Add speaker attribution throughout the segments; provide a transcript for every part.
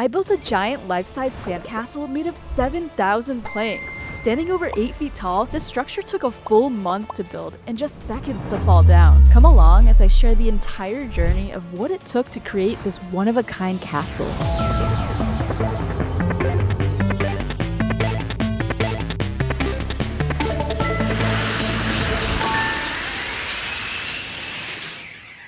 Speaker 1: I built a giant life-size sandcastle made of 7,000 planks. Standing over 8 feet tall, this structure took a full month to build and just seconds to fall down. Come along as I share the entire journey of what it took to create this one-of-a-kind castle.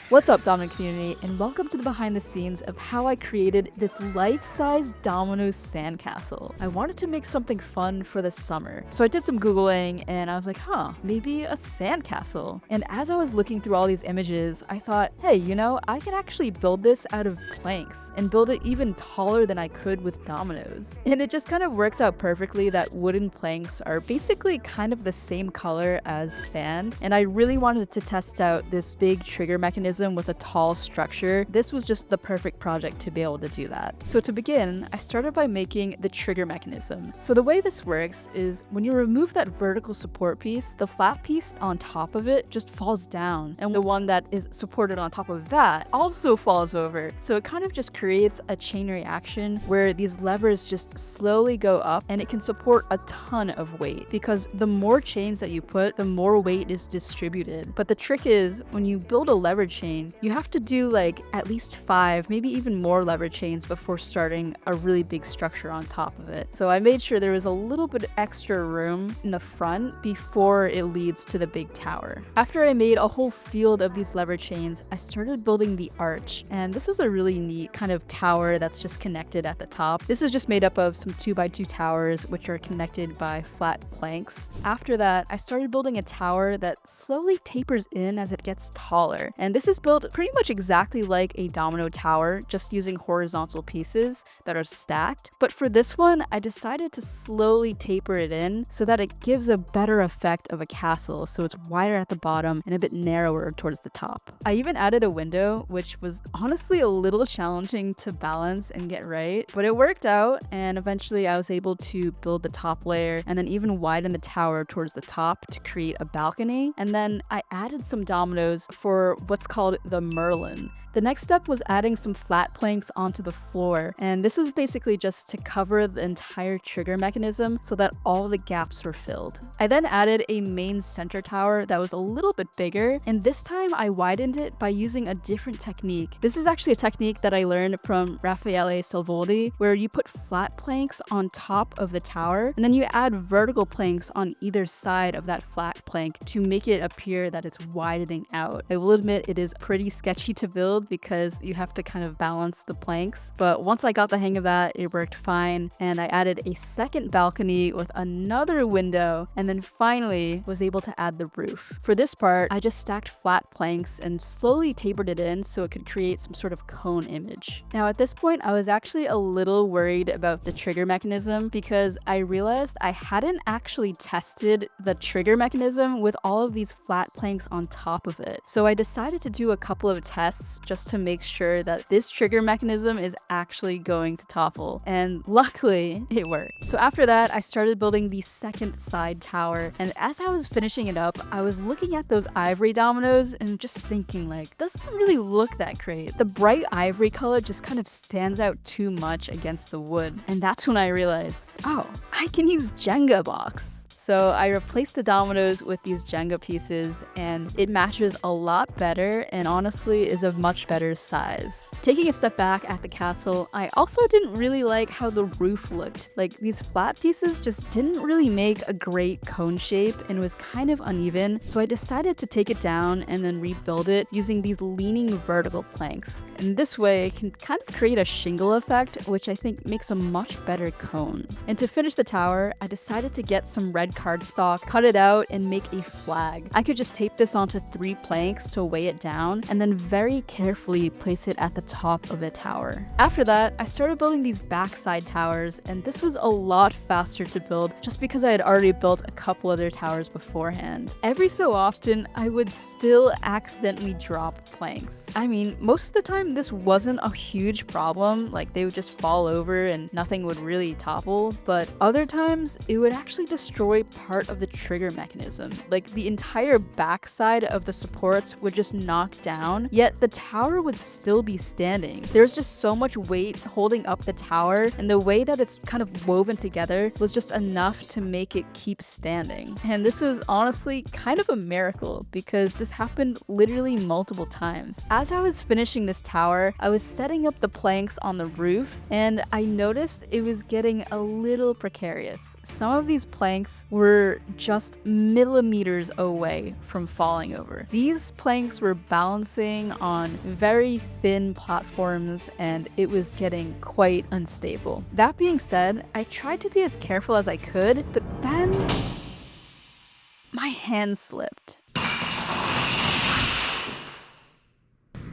Speaker 1: What's up, Domino community, and welcome to the behind the scenes of how I created this life-size Dominoes sandcastle. I wanted to make something fun for the summer, so I did some Googling and I was like, maybe a sandcastle. And as I was looking through all these images, I thought, hey, I can actually build this out of planks and build it even taller than I could with dominoes. And it just kind of works out perfectly that wooden planks are basically kind of the same color as sand, and I really wanted to test out this big trigger mechanism with a tall structure. This was just the perfect project to be able to do that. So to begin, I started by making the trigger mechanism. So the way this works is when you remove that vertical support piece, the flat piece on top of it just falls down, and the one that is supported on top of that also falls over. So it kind of just creates a chain reaction where these levers just slowly go up, and it can support a ton of weight because the more chains that you put, the more weight is distributed. But the trick is when you build a lever chain, you have to do like at least 5, maybe even more lever chains before starting a really big structure on top of it. So I made sure there was a little bit extra room in the front before it leads to the big tower. After I made a whole field of these lever chains, I started building the arch, and this was a really neat kind of tower that's just connected at the top. This is just made up of some 2x2 towers which are connected by flat planks. After that, I started building a tower that slowly tapers in as it gets taller, and this is built pretty much exactly like a domino tower, just using horizontal pieces that are stacked. But for this one, I decided to slowly taper it in so that it gives a better effect of a castle, so it's wider at the bottom and a bit narrower towards the top. I even added a window, which was honestly a little challenging to balance and get right, but it worked out, and eventually I was able to build the top layer and then even widen the tower towards the top to create a balcony. And then I added some dominoes for what's called the Merlin. The next step was adding some flat planks onto the floor, and this was basically just to cover the entire trigger mechanism so that all the gaps were filled. I then added a main center tower that was a little bit bigger, and this time I widened it by using a different technique. This is actually a technique that I learned from Raffaele Salvoldi, where you put flat planks on top of the tower and then you add vertical planks on either side of that flat plank to make it appear that it's widening out. I will admit it is pretty sketchy to build because you have to kind of balance the planks, but once I got the hang of that, it worked fine, and I added a second balcony with another window, and then finally was able to add the roof. For this part, I just stacked flat planks and slowly tapered it in so it could create some sort of cone image. Now at this point, I was actually a little worried about the trigger mechanism because I realized I hadn't actually tested the trigger mechanism with all of these flat planks on top of it. So I decided to do a couple of tests just to make sure that this trigger mechanism is actually going to topple, and luckily it worked. So after that, I started building the second side tower, and as I was finishing it up, I was looking at those ivory dominoes and just thinking like, doesn't really look that great. The bright ivory color just kind of stands out too much against the wood, and that's when I realized, oh, I can use Jenga blocks. So I replaced the dominoes with these Jenga pieces, and it matches a lot better and honestly is a much better size. Taking a step back at the castle, I also didn't really like how the roof looked. Like, these flat pieces just didn't really make a great cone shape and was kind of uneven, so I decided to take it down and then rebuild it using these leaning vertical planks. And this way it can kind of create a shingle effect, which I think makes a much better cone. And to finish the tower, I decided to get some red cardstock, cut it out, and make a flag. I could just tape this onto 3 planks to weigh it down, and then very carefully place it at the top of the tower. After that, I started building these backside towers, and this was a lot faster to build just because I had already built a couple other towers beforehand. Every so often, I would still accidentally drop planks. I mean, most of the time this wasn't a huge problem, like they would just fall over and nothing would really topple, but other times it would actually destroy destroy part of the trigger mechanism. Like the entire backside of the supports would just knock down, yet the tower would still be standing. There's just so much weight holding up the tower, and the way that it's kind of woven together was just enough to make it keep standing. And this was honestly kind of a miracle because this happened literally multiple times. As I was finishing this tower, I was setting up the planks on the roof, and I noticed it was getting a little precarious. Some of these planks were just millimeters away from falling over. These planks were balancing on very thin platforms, and it was getting quite unstable. That being said, I tried to be as careful as I could, but then my hand slipped.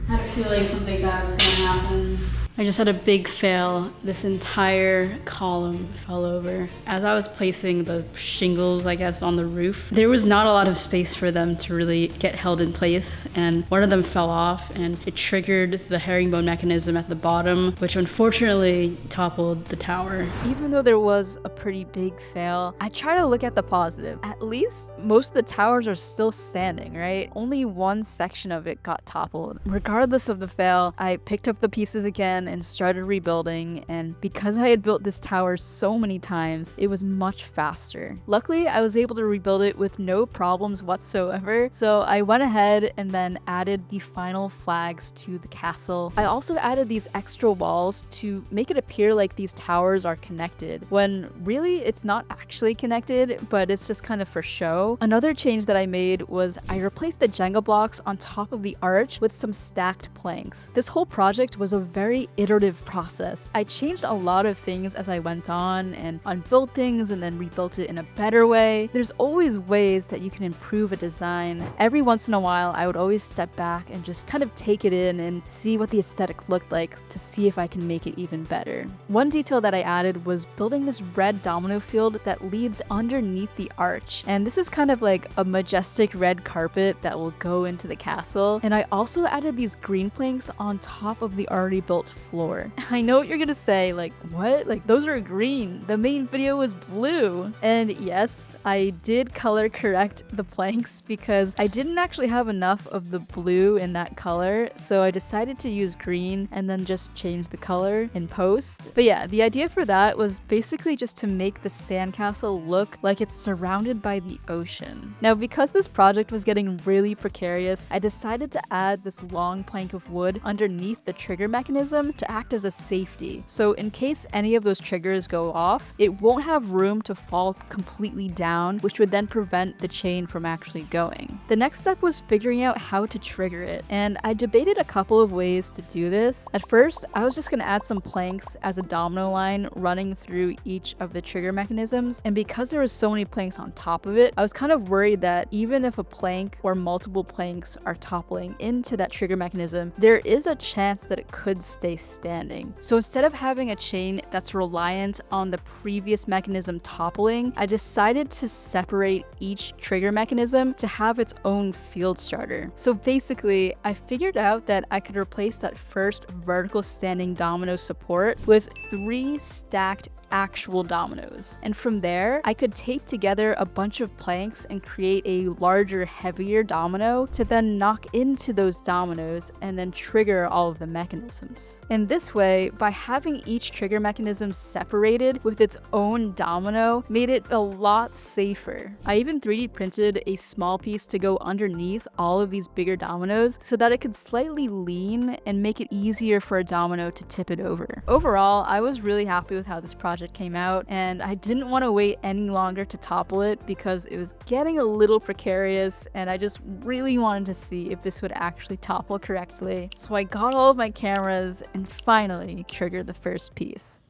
Speaker 1: I had a feeling something bad was gonna happen. I just had a big fail. This entire column fell over. As I was placing the shingles, I guess, on the roof, there was not a lot of space for them to really get held in place, and one of them fell off and it triggered the herringbone mechanism at the bottom, which unfortunately toppled the tower. Even though there was a pretty big fail, I try to look at the positive. At least most of the towers are still standing, right? Only one section of it got toppled. Regardless of the fail, I picked up the pieces again and started rebuilding, and because I had built this tower so many times, it was much faster. Luckily, I was able to rebuild it with no problems whatsoever, so I went ahead and then added the final flags to the castle. I also added these extra walls to make it appear like these towers are connected, when really it's not actually connected, but it's just kind of for show. Another change that I made was I replaced the Jenga blocks on top of the arch with some stacked planks. This whole project was a very iterative process. I changed a lot of things as I went on and unbuilt things and then rebuilt it in a better way. There's always ways that you can improve a design. Every once in a while, I would always step back and just kind of take it in and see what the aesthetic looked like to see if I can make it even better. One detail that I added was building this red domino field that leads underneath the arch. And this is kind of like a majestic red carpet that will go into the castle. And I also added these green planks on top of the already built floor. I know what you're gonna say, like, what? Like, those are green. The main video was blue. And yes, I did color correct the planks because I didn't actually have enough of the blue in that color, so I decided to use green and then just change the color in post. But yeah, the idea for that was basically just to make the sandcastle look like it's surrounded by the ocean. Now, because this project was getting really precarious, I decided to add this long plank of wood underneath the trigger mechanism to act as a safety. So in case any of those triggers go off, it won't have room to fall completely down, which would then prevent the chain from actually going. The next step was figuring out how to trigger it, and I debated a couple of ways to do this. At first, I was just gonna add some planks as a domino line running through each of the trigger mechanisms, and because there was so many planks on top of it, I was kind of worried that even if a plank or multiple planks are toppling into that trigger mechanism, there is a chance that it could stay standing. So instead of having a chain that's reliant on the previous mechanism toppling, I decided to separate each trigger mechanism to have its own field starter. So basically, I figured out that I could replace that first vertical standing domino support with 3 stacked actual dominoes. And from there, I could tape together a bunch of planks and create a larger, heavier domino to then knock into those dominoes and then trigger all of the mechanisms. In this way, by having each trigger mechanism separated with its own domino, made it a lot safer. I even 3D printed a small piece to go underneath all of these bigger dominoes so that it could slightly lean and make it easier for a domino to tip it over. Overall, I was really happy with how this project came out, and I didn't want to wait any longer to topple it because it was getting a little precarious and I just really wanted to see if this would actually topple correctly. So I got all of my cameras and finally triggered the first piece.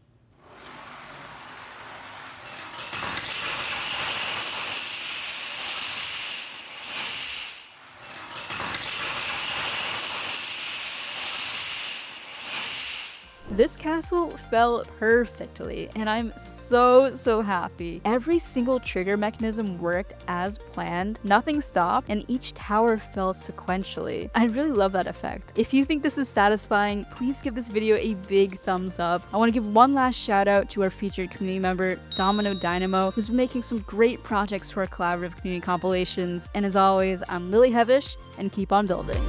Speaker 1: This castle fell perfectly, and I'm so happy. Every single trigger mechanism worked as planned, nothing stopped, and each tower fell sequentially. I really love that effect. If you think this is satisfying, please give this video a big thumbs up. I want to give one last shout out to our featured community member, Domino Dynamo, who's been making some great projects for our collaborative community compilations. And as always, I'm Lily Hevish, and keep on building.